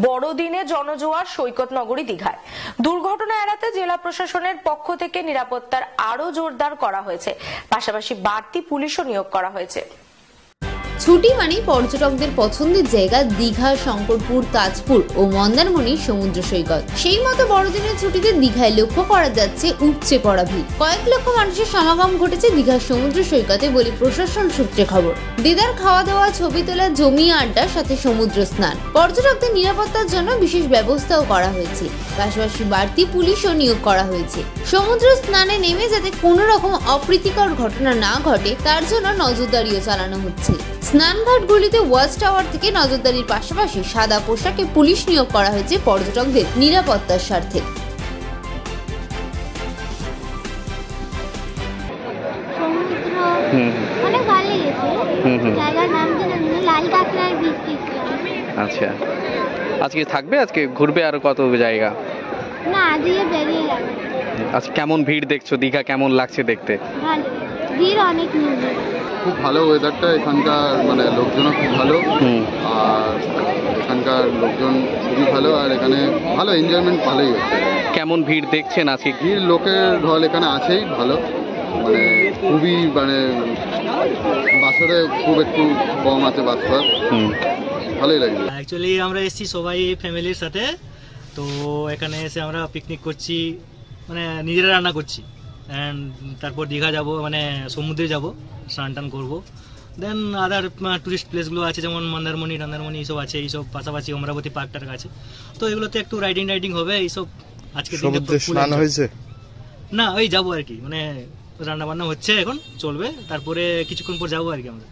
বড়দিনে জনজোয়ার সৈকত নগরী দীঘায়। দুর্ঘটনা এড়াতে জেলা প্রশাসনের পক্ষ থেকে নিরাপত্তার আরো জোরদার করা হয়েছে, পাশাপাশি বাড়তি পুলিশও নিয়োগ করা হয়েছে। ছুটি মানে পর্যটকদের পছন্দের জায়গা দীঘা, শঙ্করপুর, তাজপুর ও মন্দারমণি সমুদ্র সৈকত। সেই মতো বড়দিনের ছুটিতে দীঘায় লক্ষ্য করা যাচ্ছে উপচে পড়া ভিড়। কয়েক লক্ষ মানুষের সমাগম ঘটেছে দীঘার সমুদ্র সৈকতে বলে প্রশাসন সূত্রে খবর। দিদার খাওয়া দাওয়া, ছবি তোলা, জমিয়ে আড্ডার সাথে সমুদ্র স্নান। পর্যটকদের নিরাপত্তার জন্য বিশেষ ব্যবস্থাও করা হয়েছে, পাশাপাশি বাড়তি পুলিশও নিয়োগ করা হয়েছে। সমুদ্র স্নানে নেমে যাতে কোনো রকম অপ্রীতিকর ঘটনা না ঘটে তার জন্য নজরদারিও চালানো হচ্ছে। স্নানঘাটগুলিতে ওয়াচ টাওয়ার থেকে নজরদারির পাশাপাশি সাদা পোশাকে পুলিশ নিয়োগ করা হয়েছে পর্যটকদের নিরাপত্তার স্বার্থে। আচ্ছা, আজকে থাকবে, আজকে ঘুরবে আর কত জায়গা? না, আজকে বেরিয়ে যাবে। আজকে কেমন ভিড় দেখছো? দীঘা কেমন লাগছে দেখতে? ভালো, ভিড় অনেক নেই। খুব ভালো ওয়েদারটা, এখানকার মানে লোকজনও খুব ভালো, আর এখানকার লোকজন খুবই ভালো, আর এখানে ভালো এনজয়মেন্ট ভালোই হচ্ছে। কেমন ভিড় দেখছেন আজকে? ভিড় লোকের ঢল এখানে আছেই ভালো, মানে খুবই মানে বাসরে খুব একটু কম আছে বাসর, ভালোই লাগে। অ্যাকচুয়ালি আমরা এসেছি সবাই ফ্যামিলির সাথে, তো এখানে এসে আমরা পিকনিক করছি, মানে নিজেরা রান্না করছি, অ্যান্ড তারপর দীঘা যাব, মানে সমুদ্রে যাব, স্নান টান করবো। দেন আদার টুরিস্ট প্লেসগুলো আছে, যেমন মন্দারমণি টান্দারমণি এইসব আছে, এইসব পাশাপাশি অমরাবতী পার্কটার কাছে, তো এগুলোতে একটু রাইডিং হবে এইসব। আজকে স্নান হয়েছে না, ওই যাবো আর কি, মানে রান্না বান্না হচ্ছে এখন চলবে, তারপরে কিছুক্ষণ পর যাবো আর কি আমরা।